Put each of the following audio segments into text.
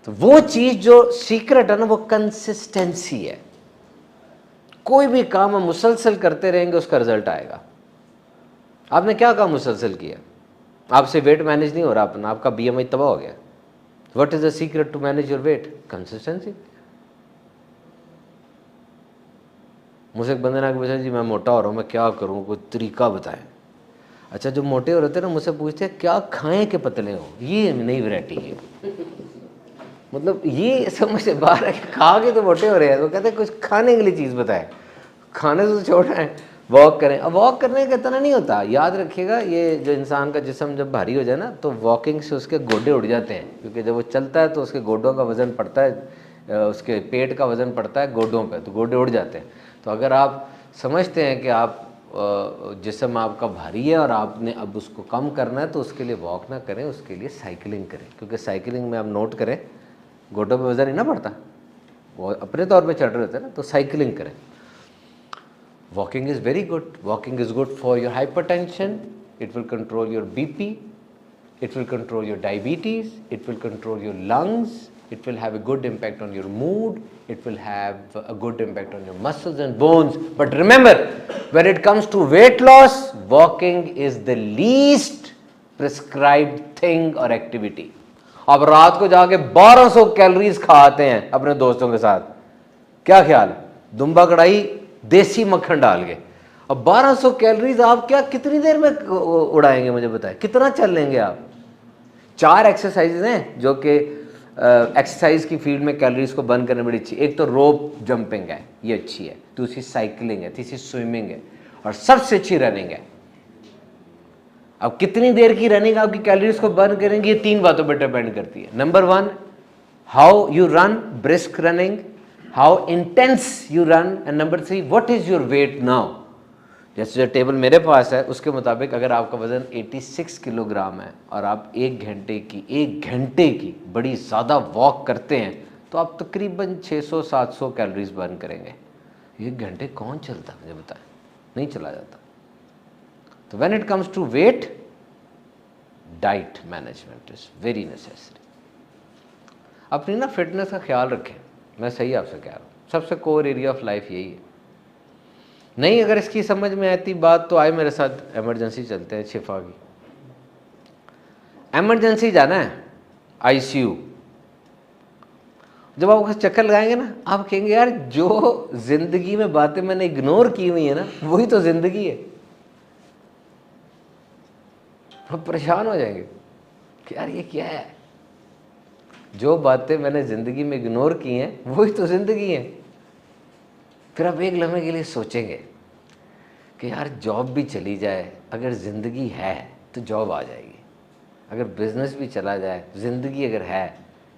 तो वो चीज जो सीक्रेट है ना, वो कंसिस्टेंसी है। कोई भी काम हम मुसलसल करते रहेंगे, उसका रिजल्ट आएगा। आपने क्या काम मुसलसल किया? आपसे वेट मैनेज नहीं हो रहा अपना, आपका बीएमआई तबाह हो गया। What is the secret to manage your weight? Consistency. मुझे एक बंदे ने आके पूछा, जी मैं मोटा हो रहा हूँ, मैं क्या करूँ, कोई तरीका बताएं। अच्छा, जो मोटे हो रहे थे ना, मुझसे पूछते हैं क्या खाएं कि पतले हो। ये नई वैरायटी है, मतलब ये समझ से बाहर है कि खा के तो मोटे हो रहे हैं। वो कहते हैं कुछ खाने के लिए चीज़ बताएं। खाने से तो छोड़ना है, वॉक करें। अब वॉक करने का इतना नहीं होता, याद रखिएगा। ये जो इंसान का जिस्म जब भारी हो जाए ना, तो वॉकिंग से उसके गोडे उड़ जाते हैं, क्योंकि जब वो चलता है तो उसके गोडों का वज़न पड़ता है, उसके पेट का वज़न पड़ता है गोडों पे, तो गोडे उड़ जाते हैं। तो अगर आप समझते हैं कि आप जिस्म आपका भारी है और आपने अब उसको कम करना है, तो उसके लिए वॉक ना करें, उसके लिए साइकिलिंग करें। क्योंकि साइकिलिंग में आप नोट करें, गोडों पे वज़न नहीं ना पड़ता, वो अपने तौर पे चढ़ रहे होते हैं ना, तो साइकिलिंग करें। Walking is very good. Walking is good for your hypertension. It will control your BP. It will control your diabetes. It will control your lungs. It will have a good impact on your mood. It will have a good impact on your muscles and bones. But remember, when it comes to weight loss, walking is the least prescribed thing or activity. आप रात को जाके 1200 calories खाते हैं अपने दोस्तों के साथ, क्या ख्याल है? दुम्बा कढ़ाई देसी मक्खन डाल के। अब 1200 कैलोरीज आप क्या कितनी देर में उड़ाएंगे? मुझे बताएं, कितना चल लेंगे आप? 4 एक्सरसाइजेज हैं जो कि एक्सरसाइज की फील्ड में कैलोरीज को बर्न करने बड़ी अच्छी। एक तो रोप जंपिंग है, ये अच्छी है। दूसरी साइकिलिंग है, तीसरी स्विमिंग है, और सबसे अच्छी रनिंग है। अब कितनी देर की रनिंग आपकी कैलोरीज को बर्न करेंगी, ये 3 बातों पर डिपेंड करती है। Number 1, how you run, brisk running, how intense you run, and number 3, what is your weight now. जैसे जो टेबल मेरे पास है उसके मुताबिक अगर आपका वजन 86 किलोग्राम है और आप 1 घंटे की बड़ी ज़्यादा वॉक करते हैं, तो आप तकरीबन 600-700 कैलोरीज बर्न करेंगे। 1 घंटे कौन चलता, मुझे बताएं, नहीं चला जाता। तो when it comes to weight, diet management is very necessary. अपनी ना फिटनेस का ख्याल रखें, मैं सही आपसे कह रहा हूँ, सबसे कोर एरिया ऑफ लाइफ यही है। नहीं अगर इसकी समझ में आती बात तो आए मेरे साथ इमरजेंसी चलते हैं शिफा की। इमरजेंसी जाना है, आईसीयू। जब आप चक्कर लगाएंगे ना, आप कहेंगे यार जो जिंदगी में बातें मैंने इग्नोर की हुई है ना, वही तो जिंदगी है। आप परेशान हो जाएंगे कि यार ये क्या है, जो बातें मैंने ज़िंदगी में इग्नोर की हैं वही तो ज़िंदगी है। फिर आप एक लम्हे के लिए सोचेंगे कि यार जॉब भी चली जाए, अगर ज़िंदगी है तो जॉब आ जाएगी। अगर बिज़नेस भी चला जाए, ज़िंदगी अगर है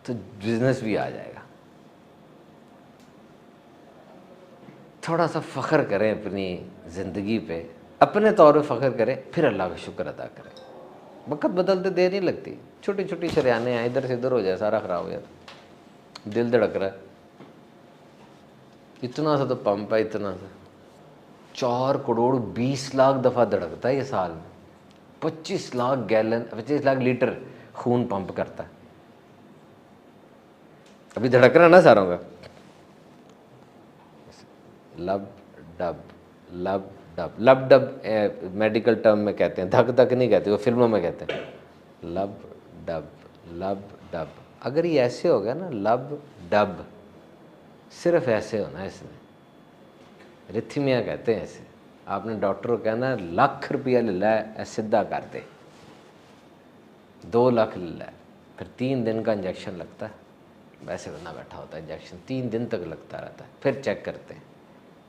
तो बिज़नेस भी आ जाएगा। थोड़ा सा फ़ख्र करें अपनी ज़िंदगी पे, अपने तौर पे फ़ख्र करें, फिर अल्लाह का शुक्र अदा करें। वक्त बदलते देर नहीं लगती, छोटी छोटी शरियाने हैं, इधर से इधर हो जाए सारा ख़राब हो जाता। दिल धड़क रहा है, इतना सा तो पंप है, इतना सा 4 करोड़ 20 लाख दफ़ा धड़कता है ये साल में। 25 लाख गैलन, 25 लाख लीटर खून पंप करता है। अभी धड़क रहा ना सारों का, लब डब लब डब। लब डब मेडिकल टर्म में कहते हैं, धक धक नहीं कहते, वो फिल्मों में कहते हैं लब डब लब डब। अगर ये ऐसे हो गया ना, लब डब, सिर्फ ऐसे होना है इसमें, रिथमिया कहते हैं ऐसे। आपने डॉक्टर को कहना है लाख रुपया ले ला है, सीधा कर दे, 2 लाख ले ला है, फिर 3 दिन का इंजेक्शन लगता है। वैसे बंदा बैठा होता है, इंजेक्शन 3 दिन तक लगता रहता है, फिर चेक करते हैं,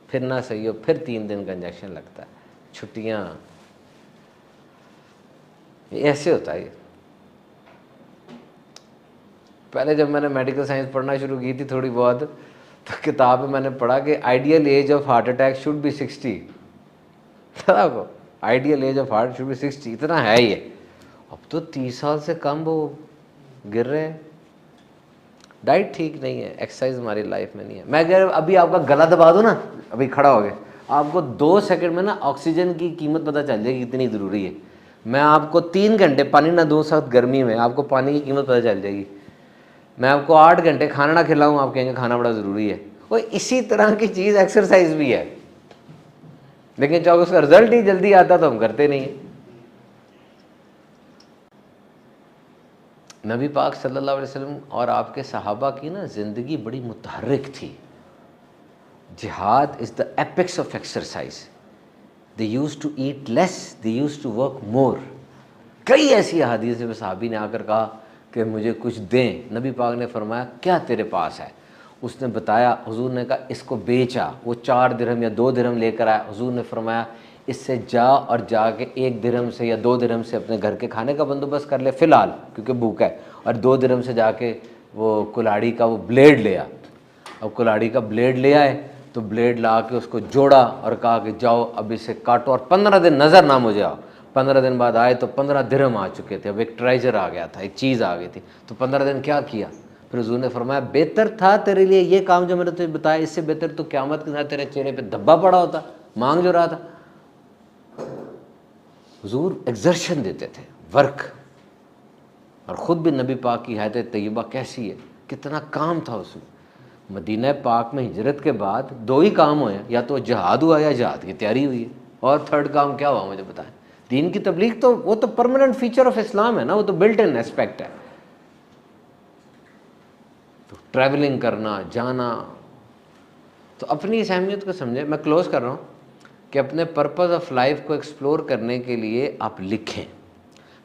फिर ना सही हो, फिर 3 दिन का इंजेक्शन लगता है, छुट्टियाँ, ऐसे होता है। पहले जब मैंने मेडिकल साइंस पढ़ना शुरू की थी थोड़ी बहुत, तो किताब में मैंने पढ़ा कि ideal age of heart attack should be 60। आपको ideal age of heart should be 60, इतना है ही है। अब तो 30 साल से कम वो गिर रहे हैं। डाइट ठीक नहीं है, एक्सरसाइज हमारी लाइफ में नहीं है। मैं अगर अभी आपका गला दबा दूँ ना, अभी खड़ा हो गए आपको 2 सेकंड में ना ऑक्सीजन की कीमत पता चल जाएगी कितनी ज़रूरी है। मैं आपको 3 घंटे पानी ना दूँ सख्त गर्मी में, आपको पानी की कीमत पता चल जाएगी। मैं आपको 8 घंटे खाना ना खिलाऊँ, आप कहेंगे खाना बड़ा ज़रूरी है। वो इसी तरह की चीज़ एक्सरसाइज भी है, लेकिन जब उसका रिजल्ट ही जल्दी आता तो हम करते नहीं हैं। नबी पाक सल्लल्लाहु अलैहि वसल्लम और आपके सहाबा की ना ज़िंदगी बड़ी मुतहर्रिक थी। जिहाद is the epics of exercise. They use to eat less, they use to work more. कई ऐसी हदीस में सहाबी ने आकर कहा कि मुझे कुछ दें। नबी पाक ने फरमाया क्या तेरे पास है? उसने बताया, हुजूर ने कहा इसको बेचा। वो 4 दिरहम या 2 दिरहम लेकर आया। हुजूर ने फरमाया इससे जा और जाके 1 दिरहम से या 2 दिरहम से अपने घर के खाने का बंदोबस्त कर ले फ़िलहाल, क्योंकि भूख है। और 2 दिरहम से जाके वो कुल्हाड़ी का वो ब्लेड ले आ। अब कुल्हाड़ी का ब्लेड ले आए तो ब्लेड ला के उसको जोड़ा और कहा कि जाओ अब इसे काटो और 15 दिन नज़र ना मुझे आओ। 15 दिन बाद आए तो 15 दिरहम आ चुके थे। अब एक ट्रेजर आ गया था, एक चीज़ आ गई थी। तो 15 दिन क्या किया? फिर हुजूर ने फरमाया बेहतर था तेरे लिए ये काम जो मैंने तुझे बताया, इससे बेहतर तो क़यामत के साथ तेरे चेहरे पे धब्बा पड़ा होता, मांग जो रहा था। हुजूर एक्सर्शन देते थे, वर्क। और ख़ुद भी नबी पाक की हयात तय्यबा कैसी है, कितना काम था उसमें। मदीना पाक में हिजरत के बाद 2 ही काम हुए, या तो जहाद हुआ या जहाद की तैयारी हुई है। और थर्ड काम क्या हुआ मुझे बताएं? दीन की तबलीग तो वो तो परमानेंट फीचर ऑफ इस्लाम है ना, वो तो बिल्ट इन एस्पेक्ट है। तो ट्रैवलिंग करना, जाना, तो अपनी इस अहमियत को समझे। मैं क्लोज कर रहा हूँ कि अपने पर्पज़ ऑफ लाइफ को एक्सप्लोर करने के लिए आप लिखें।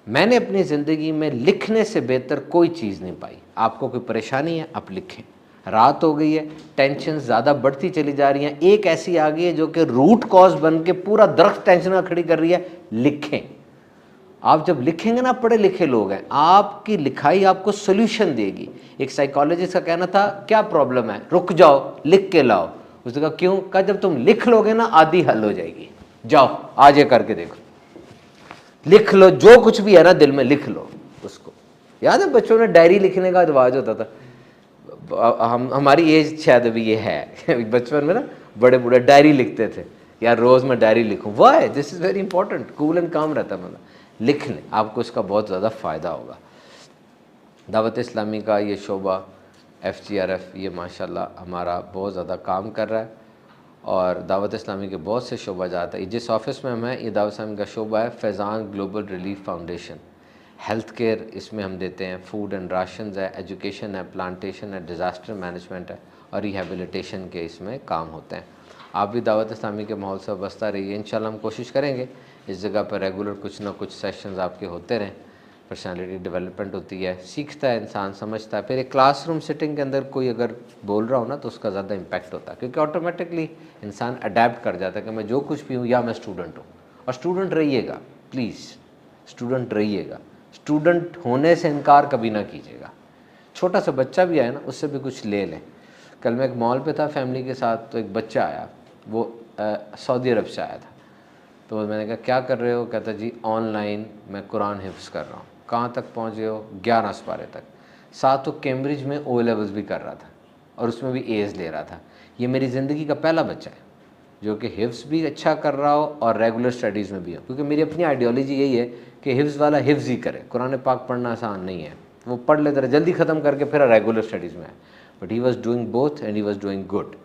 मैंने अपनी ज़िंदगी में लिखने से बेहतर कोई चीज़ नहीं पाई। आपको कोई परेशानी है, आप लिखें। रात हो गई है, टेंशन ज़्यादा बढ़ती चली जा रही हैं, एक ऐसी आ गई है जो कि रूट कॉज बन के पूरा दरख्त टेंशन का खड़ी कर रही है, लिखें। आप जब लिखेंगे ना, पढ़े लिखे लोग हैं, आपकी लिखाई आपको सोल्यूशन देगी। एक साइकोलॉजिस्ट का कहना था क्या प्रॉब्लम है, रुक जाओ लिख के लाओ। उसने कहा क्यों? कहा जब तुम लिख लोगे ना आधी हल हो जाएगी। जाओ आज ये करके देखो, लिख लो जो कुछ भी है ना दिल में, लिख लो उसको। याद है बच्चों ने डायरी लिखने का रिवाज होता था। हमारी एज शायद अभी ये है बचपन में ना बड़े बूढ़े डायरी लिखते थे, यार रोज़ मैं डायरी लिखूँ। Why? This is very important, cool and calm रहता है। मतलब लिख लें, आपको इसका बहुत ज़्यादा फ़ायदा होगा। दावत इस्लामी का ये शोबा FGRF ये माशाल्लाह हमारा बहुत ज़्यादा काम कर रहा है। और दावत इस्लामी के बहुत से शोबा जाता है। जिस ऑफिस में हम हैं, ये दावत इस्लामी का शोबा है Faizan global relief foundation. Health care इसमें हम देते हैं, फूड एंड राशंस है, एजुकेशन है, प्लांटेशन है, डिज़ास्टर मैनेजमेंट है और रिहेबिलिटेशन के इसमें काम होते हैं। आप भी दावत इस्लामी के माहौल से वाबस्ता रहिए। इंशाल्लाह हम कोशिश करेंगे इस जगह पर रेगुलर कुछ ना कुछ सेशंस आपके होते रहें। पर्सनालिटी डेवलपमेंट होती है, सीखता है इंसान, समझता है। फिर एक क्लासरूम सेटिंग के अंदर कोई अगर बोल रहा हो ना तो उसका ज़्यादा इम्पैक्ट होता है, क्योंकि ऑटोमेटिकली इंसान अडेप्ट कर जाता है कि मैं जो कुछ भी हूँ या मैं स्टूडेंट हूँ। और स्टूडेंट रहिएगा, प्लीज़ स्टूडेंट रहिएगा। स्टूडेंट होने से इनकार कभी ना कीजिएगा। छोटा सा बच्चा भी आया ना, उससे भी कुछ ले लें। कल मैं एक मॉल पे था फैमिली के साथ, तो एक बच्चा आया, वो सऊदी अरब से आया था। तो मैंने कहा क्या कर रहे हो? कहता जी ऑनलाइन मैं कुरान हिफ्ज़ कर रहा हूँ। कहाँ तक पहुँचे हो? 11 पारे तक। साथ तो कैम्ब्रिज में O लेवल्स भी कर रहा था और उसमें भी A's ले रहा था। ये मेरी ज़िंदगी का पहला बच्चा है जो कि हिफ्ज़ भी अच्छा कर रहा हो और रेगुलर स्टडीज़ में भी हो, क्योंकि मेरी अपनी आइडियोलॉजी यही है कि हिफ्ज़ वाला हिफ्ज़ ही करे। कुरान पाक पढ़ना आसान नहीं है, वो पढ़ लेते रहे, जल्दी ख़त्म करके फिर रेगुलर स्टडीज़ में है। But he was doing both and he was doing good.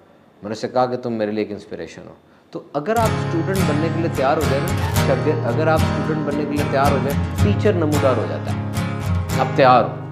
मैंने उससे कहा कि तुम मेरे लिए एक इंस्पिरेशन हो। तो अगर आप स्टूडेंट बनने के लिए तैयार हो जाए ना, अगर आप स्टूडेंट बनने के लिए तैयार हो जाए, टीचर नमूदार हो जाता है। आप तैयार हो,